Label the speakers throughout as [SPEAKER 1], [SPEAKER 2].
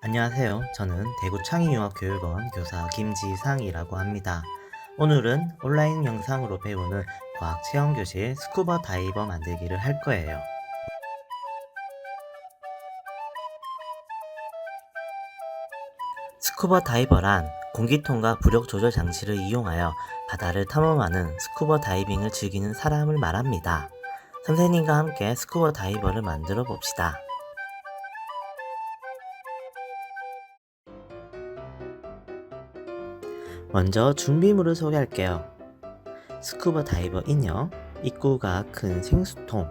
[SPEAKER 1] 안녕하세요. 저는 대구 창의융합교육원 교사 김지상이라고 합니다. 오늘은 온라인 영상으로 배우는 과학체험교실 스쿠버 다이버 만들기를 할 거예요. 스쿠버 다이버란 공기통과 부력 조절 장치를 이용하여 바다를 탐험하는 스쿠버 다이빙을 즐기는 사람을 말합니다. 선생님과 함께 스쿠버 다이버를 만들어 봅시다. 먼저 준비물을 소개할게요. 스쿠버 다이버 인형, 입구가 큰 생수통,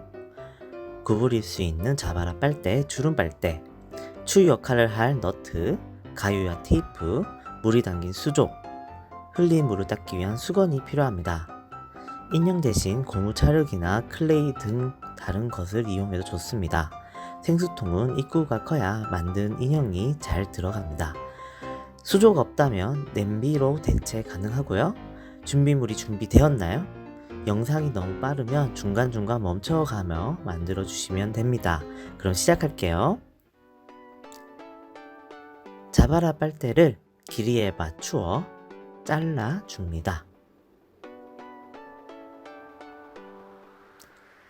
[SPEAKER 1] 구부릴 수 있는 자바라 빨대, 주름 빨대, 추 역할을 할 너트, 가유와 테이프, 물이 담긴 수조, 흘린 물을 닦기 위한 수건이 필요합니다. 인형 대신 고무 찰흙이나 클레이 등 다른 것을 이용해도 좋습니다. 생수통은 입구가 커야 만든 인형이 잘 들어갑니다. 수조가 없다면 냄비로 대체 가능하고요. 준비물이 준비되었나요? 영상이 너무 빠르면 중간중간 멈춰가며 만들어 주시면 됩니다. 그럼 시작할게요. 자바라 빨대를 길이에 맞추어 잘라 줍니다.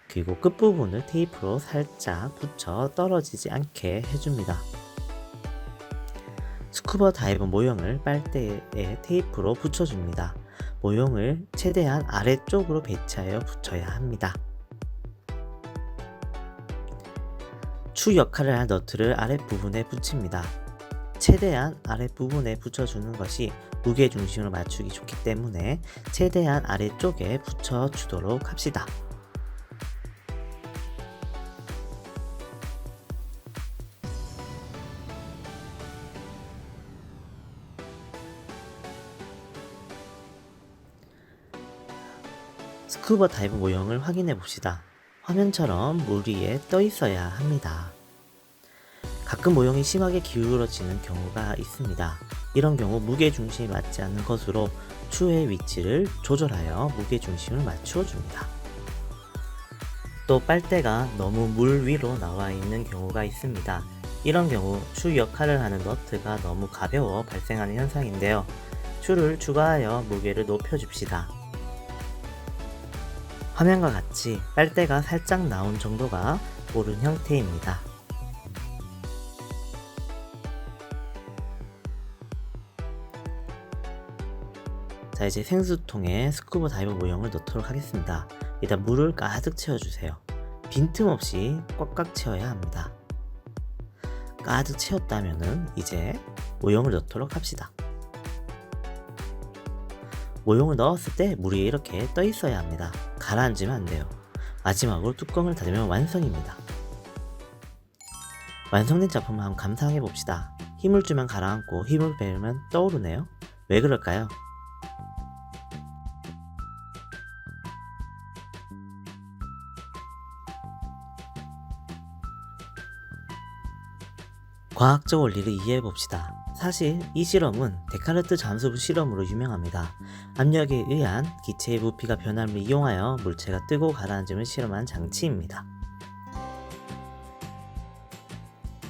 [SPEAKER 1] 그리고 끝부분을 테이프로 살짝 붙여 떨어지지 않게 해줍니다. 스쿠버 다이버 모형을 빨대에 테이프로 붙여줍니다. 모형을 최대한 아래쪽으로 배치하여 붙여야 합니다. 추 역할을 할 너트를 아랫부분에 붙입니다. 최대한 아랫부분에 붙여주는 것이 무게중심을 맞추기 좋기 때문에 최대한 아래쪽에 붙여주도록 합시다. 스쿠버 다이버 모형을 확인해 봅시다. 화면처럼 물 위에 떠 있어야 합니다. 가끔 모형이 심하게 기울어지는 경우가 있습니다. 이런 경우 무게중심이 맞지 않는 것으로 추의 위치를 조절하여 무게중심을 맞추어 줍니다. 또 빨대가 너무 물 위로 나와 있는 경우가 있습니다. 이런 경우 추 역할을 하는 너트가 너무 가벼워 발생하는 현상인데요. 추를 추가하여 무게를 높여줍시다. 화면과 같이 빨대가 살짝 나온 정도가 옳은 형태입니다. 자, 이제 생수통에 스쿠버 다이버 모형을 넣도록 하겠습니다. 일단 물을 가득 채워주세요. 빈틈없이 꽉꽉 채워야 합니다. 가득 채웠다면 이제 모형을 넣도록 합시다. 모형을 넣었을 때 물이 이렇게 떠 있어야 합니다. 가라앉으면 안 돼요. 마지막으로 뚜껑을 닫으면 완성입니다. 완성된 작품을 한번 감상해 봅시다. 힘을 주면 가라앉고 힘을 빼면 떠오르네요. 왜 그럴까요? 과학적 원리를 이해해 봅시다. 사실 이 실험은 데카르트 잠수부 실험으로 유명합니다. 압력에 의한 기체의 부피가 변함을 이용하여 물체가 뜨고 가라앉음을 실험한 장치입니다.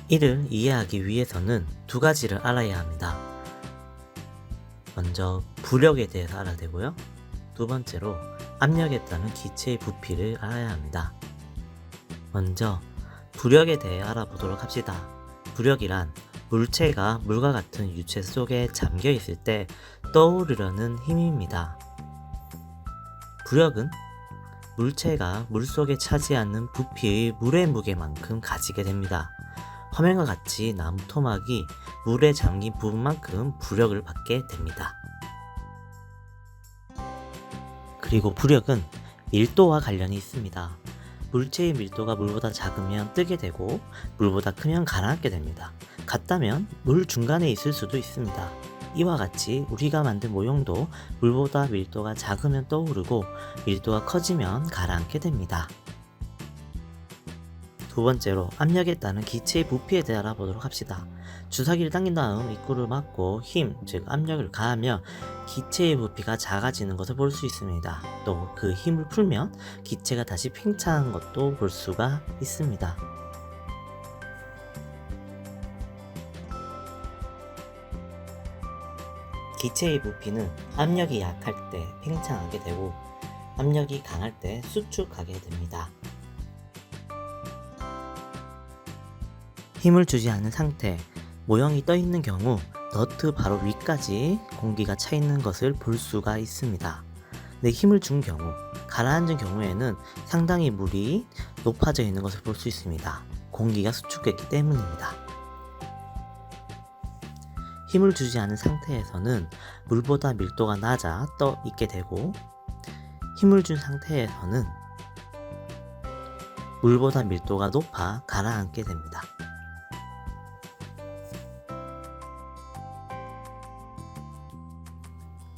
[SPEAKER 1] 이를 이해하기 위해서는 두 가지를 알아야 합니다. 먼저 부력에 대해서 알아야 되고요. 두 번째로 압력에 따른 기체의 부피를 알아야 합니다. 먼저 부력에 대해 알아보도록 합시다. 부력이란 물체가 물과 같은 유체 속에 잠겨 있을 때 떠오르려는 힘입니다. 부력은 물체가 물속에 차지하는 부피의 물의 무게만큼 가지게 됩니다. 화면과 같이 나무 토막이 물에 잠긴 부분만큼 부력을 받게 됩니다. 그리고 부력은 밀도와 관련이 있습니다. 물체의 밀도가 물보다 작으면 뜨게 되고 물보다 크면 가라앉게 됩니다. 같다면 물 중간에 있을 수도 있습니다. 이와 같이 우리가 만든 모형도 물보다 밀도가 작으면 떠오르고 밀도가 커지면 가라앉게 됩니다. 두 번째로 압력에 따른 기체의 부피에 대해 알아보도록 합시다. 주사기를 당긴 다음 입구를 막고 힘, 즉 압력을 가하며 기체의 부피가 작아지는 것을 볼 수 있습니다. 또 그 힘을 풀면 기체가 다시 팽창한 것도 볼 수가 있습니다. 기체의 부피는 압력이 약할 때 팽창하게 되고 압력이 강할 때 수축하게 됩니다. 힘을 주지 않은 상태, 모형이 떠 있는 경우 너트 바로 위까지 공기가 차 있는 것을 볼 수가 있습니다. 네, 힘을 준 경우, 가라앉은 경우에는 상당히 물이 높아져 있는 것을 볼 수 있습니다. 공기가 수축했기 때문입니다. 힘을 주지 않은 상태에서는 물보다 밀도가 낮아 떠 있게 되고, 힘을 준 상태에서는 물보다 밀도가 높아 가라앉게 됩니다.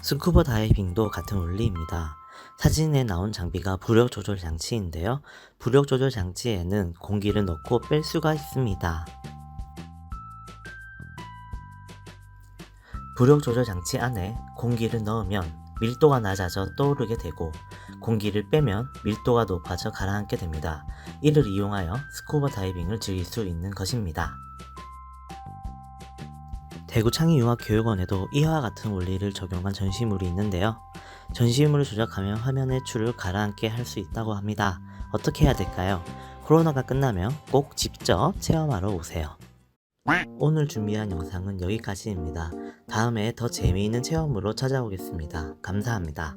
[SPEAKER 1] 스쿠버 다이빙도 같은 원리입니다. 사진에 나온 장비가 부력 조절 장치인데요. 부력 조절 장치에는 공기를 넣고 뺄 수가 있습니다. 부력 조절 장치 안에 공기를 넣으면 밀도가 낮아져 떠오르게 되고, 공기를 빼면 밀도가 높아져 가라앉게 됩니다. 이를 이용하여 스쿠버 다이빙을 즐길 수 있는 것입니다. 대구창의융합교육원에도 이와 같은 원리를 적용한 전시물이 있는데요. 전시물을 조작하면 화면의 추를 가라앉게 할 수 있다고 합니다. 어떻게 해야 될까요? 코로나가 끝나면 꼭 직접 체험하러 오세요. 오늘 준비한 영상은 여기까지입니다. 다음에 더 재미있는 체험으로 찾아오겠습니다. 감사합니다.